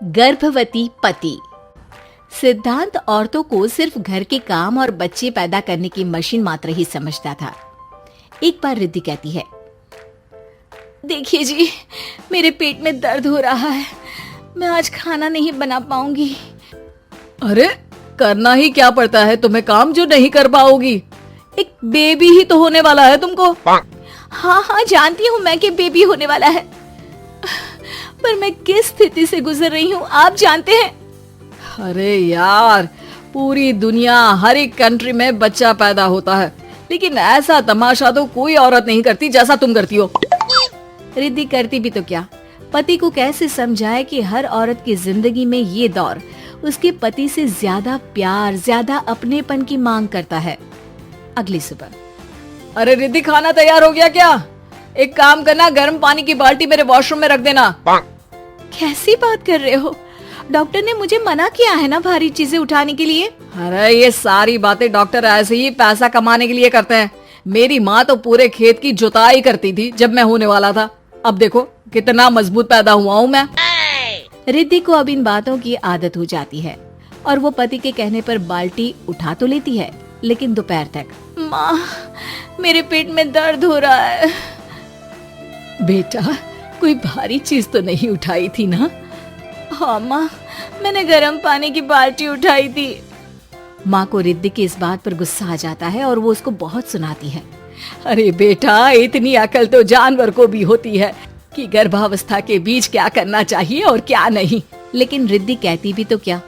गर्भवती पति। सिद्धांत औरतों को सिर्फ घर के काम और बच्चे पैदा करने की मशीन मात्र ही समझता था। एक बार रिद्धि कहती है, देखिए जी, मेरे पेट में दर्द हो रहा है, मैं आज खाना नहीं बना पाऊंगी। अरे करना ही क्या पड़ता है तुम्हें काम जो नहीं कर पाओगी? एक बेबी ही तो होने वाला है तुमको। हाँ हाँ जानती हूँ मैं कि बेबी होने वाला है, पर मैं किस स्थिति से गुजर रही हूँ आप जानते हैं। अरे यार, पूरी दुनिया हर एक कंट्री में बच्चा पैदा होता है, लेकिन ऐसा तमाशा तो कोई औरत नहीं करती जैसा तुम करती हो। रिद्धि करती भी तो क्या, पति को कैसे समझाए कि हर औरत की जिंदगी में ये दौर उसके पति से ज्यादा प्यार, ज्यादा अपनेपन की मांग करता है। अगली सुबह, अरे रिद्धि, खाना तैयार हो गया क्या? एक काम करना, गर्म पानी की बाल्टी मेरे वॉशरूम में रख देना। कैसी बात कर रहे हो? डॉक्टर ने मुझे मना किया है ना भारी चीजें उठाने के लिए। अरे ये सारी बातें डॉक्टर ऐसे ही पैसा कमाने के लिए करते हैं। मेरी माँ तो पूरे खेत की जुताई करती थी जब मैं होने वाला था। अब देखो कितना मजबूत पैदा हुआ हूँ मैं। रिद्धि को अब इन बातों की आदत हो जाती है और वो पति के कहने पर बाल्टी उठा तो लेती है, लेकिन दोपहर तक, माँ मेरे पेट में दर्द हो रहा है। बेटा, कोई भारी चीज तो नहीं उठाई थी ना? हाँ माँ, मैंने गर्म पानी की बाल्टी उठाई थी। माँ को रिद्धि की इस बात पर गुस्सा आ जाता है और वो उसको बहुत सुनाती है। अरे बेटा, इतनी अकल तो जानवर को भी होती है कि गर्भावस्था के बीच क्या करना चाहिए और क्या नहीं। लेकिन रिद्धि कहती भी तो क्या।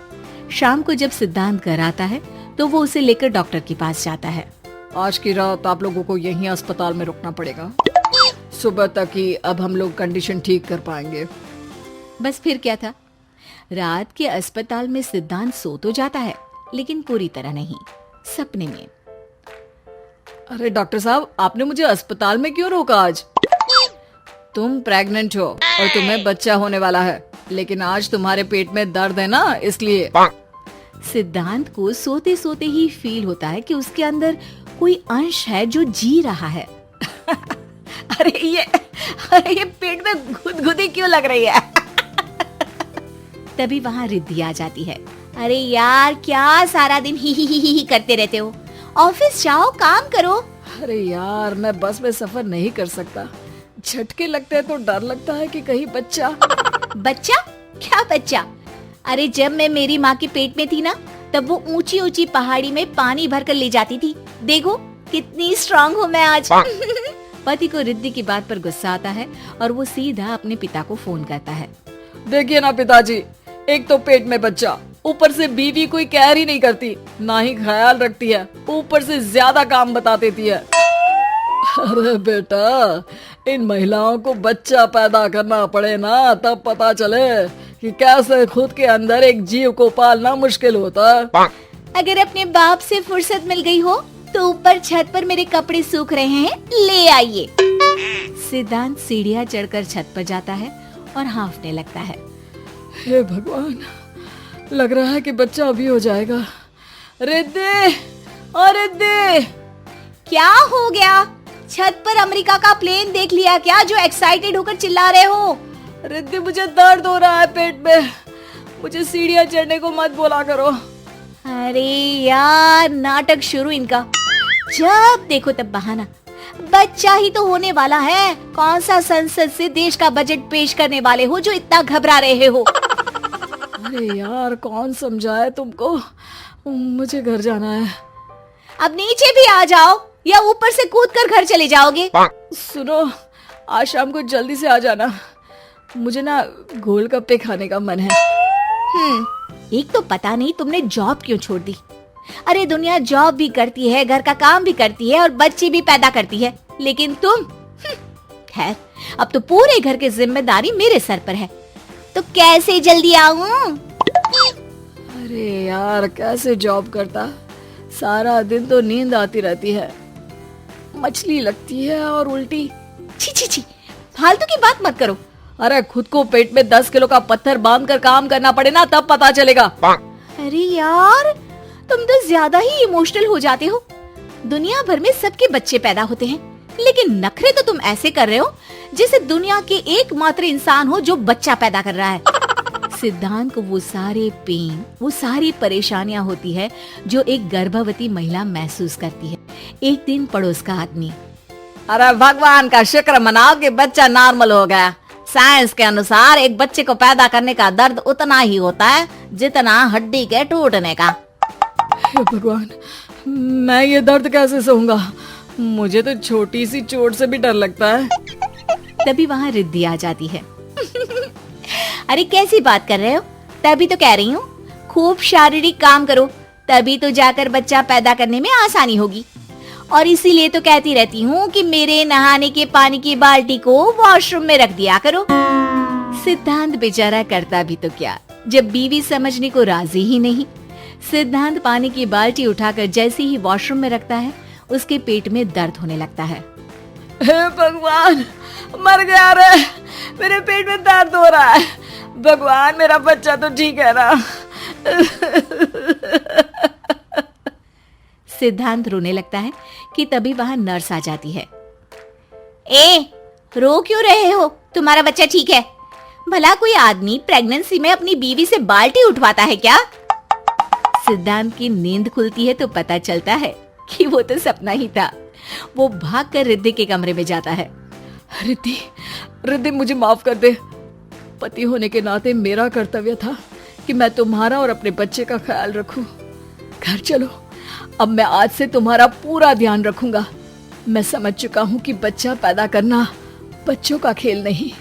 शाम को जब सिद्धांत घर आता है तो वो उसे लेकर डॉक्टर के पास जाता है। आज की रात आप लोगों को यहीं अस्पताल में रुकना पड़ेगा, सुबह तक ही अब हम लोग कंडीशन ठीक कर पाएंगे। बस फिर क्या था, रात के अस्पताल में सिद्धांत सो तो जाता है, लेकिन पूरी तरह नहीं, सपने में। अरे डॉक्टर साहब, आपने मुझे अस्पताल में क्यों रोका आज? तुम प्रेग्नेंट हो और तुम्हें बच्चा होने वाला है, लेकिन आज तुम्हारे पेट में दर्द है ना, इसलिए। सिद्धांत को सोते सोते ही फील होता है कि उसके अंदर कोई अंश है जो जी रहा है। अरे ये पेट में गुदगुदी क्यों लग रही है? तभी वहाँ रिद्धि आ जाती है। अरे यार, क्या सारा दिन ही करते रहते हो, ऑफिस जाओ, काम करो। अरे यार, मैं बस में सफर नहीं कर सकता, झटके लगते हैं तो डर लगता है कि कहीं बच्चा। बच्चा? क्या बच्चा? अरे जब मैं मेरी माँ के पेट में थी ना, तब वो ऊंची ऊंची पहाड़ी में पानी भर कर ले जाती थी। देखो कितनी स्ट्रांग हूँ मैं आज। पति को रिद्धि की बात पर गुस्सा आता है और वो सीधा अपने पिता को फोन करता है। देखिए ना पिताजी, एक तो पेट में बच्चा, ऊपर से बीवी कोई केयर ही नहीं करती, ना ही ख्याल रखती है, ऊपर से ज्यादा काम बता देती है। अरे बेटा, इन महिलाओं को बच्चा पैदा करना पड़े ना, तब पता चले कि कैसे खुद के अंदर एक जीव को पालना मुश्किल होता है। अगर अपने बाप से फुर्सत मिल गई हो तो ऊपर छत पर मेरे कपड़े सूख रहे हैं, ले आइए। सिद्धांत सीढ़ियां चढ़कर छत पर जाता है और हाँफने लगता है। हे भगवान, लग रहा है कि बच्चा अभी हो जाएगा। रिद्धि, ओ रिद्धि! क्या हो गया? छत पर अमेरिका का प्लेन देख लिया क्या जो एक्साइटेड होकर चिल्ला रहे हो? रिद्धि, मुझे दर्द हो रहा है पेट में, मुझे सीढ़ियां चढ़ने को मत बोला करो। अरे यार, नाटक शुरू इनका, जब देखो तब बहाना। बच्चा ही तो होने वाला है, कौन सा संसद से देश का बजट पेश करने वाले हो जो इतना घबरा रहे हो? अरे यार, कौन समझाए तुमको, मुझे घर जाना है। अब नीचे भी आ जाओ या ऊपर से कूदकर घर चले जाओगे? सुनो, आज शाम को जल्दी से आ जाना, मुझे ना गोलगप्पे खाने का मन है। एक तो पता नहीं तुमने जॉब क्यों छोड़ दी। अरे दुनिया जॉब भी करती है, घर का काम भी करती है और बच्चे भी पैदा करती है, लेकिन तुम, खैर अब तो पूरे घर की जिम्मेदारी मेरे सर पर है, तो कैसे जल्दी आऊं? अरे यार, कैसे जॉब करता, सारा दिन तो नींद आती रहती है, मछली लगती है और उल्टी। छी छी छी, फालतू की बात मत करो। अरे खुद को पेट में 10 किलो का पत्थर बांध कर काम करना पड़े ना, तब पता चलेगा। अरे यार, तुम तो ज्यादा ही इमोशनल हो जाते हो। दुनिया भर में सबके बच्चे पैदा होते हैं, लेकिन नखरे तो तुम ऐसे कर रहे हो जैसे दुनिया के एकमात्र इंसान हो जो बच्चा पैदा कर रहा है। सिद्धांत को वो सारे पेन, वो सारी परेशानियां होती है जो एक गर्भवती महिला महसूस करती है। एक दिन पड़ोस का आदमी, अरे भगवान का शुक्र मनाओ कि बच्चा नॉर्मल हो गया। साइंस के अनुसार एक बच्चे को पैदा करने का दर्द उतना ही होता है जितना हड्डी के टूटने का। हे भगवान, मैं ये दर्द कैसे सहूंगा? मुझे तो छोटी सी चोट से भी डर लगता है। तभी वहाँ रिद्धि आ जाती है। अरे कैसी बात कर रहे हो? तभी तो कह रही हूँ, खूब शारीरिक काम करो, तभी तो जाकर बच्चा पैदा करने में आसानी होगी। और इसीलिए तो कहती रहती हूँ कि मेरे नहाने के पानी की बाल्टी को वॉशरूम में रख दिया करो। सिद्धांत बेचारा करता भी तो क्या, जब बीवी समझने को राजी ही नहीं। सिद्धांत पानी की बाल्टी उठाकर जैसे ही वॉशरूम में रखता है, उसके पेट में दर्द होने लगता है। हे भगवान, मर गया रे, मेरे पेट में दर्द हो रहा है। भगवान, मेरा बच्चा तो ठीक है ना? सिद्धांत रोने लगता है कि तभी वहां नर्स आ जाती है। ए, रो क्यों रहे हो? तुम्हारा बच्चा ठीक है। भला कोई आदमी प्रेगनेंसी में अपनी बीवी से बाल्टी उठवाता है क्या? सिद्धांत की नींद खुलती है तो पता चलता है कि वो तो सपना ही था। वो भागकर रिद्धि के कमरे में जाता है। रिद्धि, रिद्धि मुझे माफ कर दे। पति होने के नाते मेरा कर्तव्य था कि मैं तुम्हारा और अपने बच्चे का ख्याल रखूं। घर चलो, अब मैं आज से तुम्हारा पूरा ध्यान रखूंगा। मैं समझ चुका हूं कि बच्चा पैदा करना बच्चों का खेल नहीं,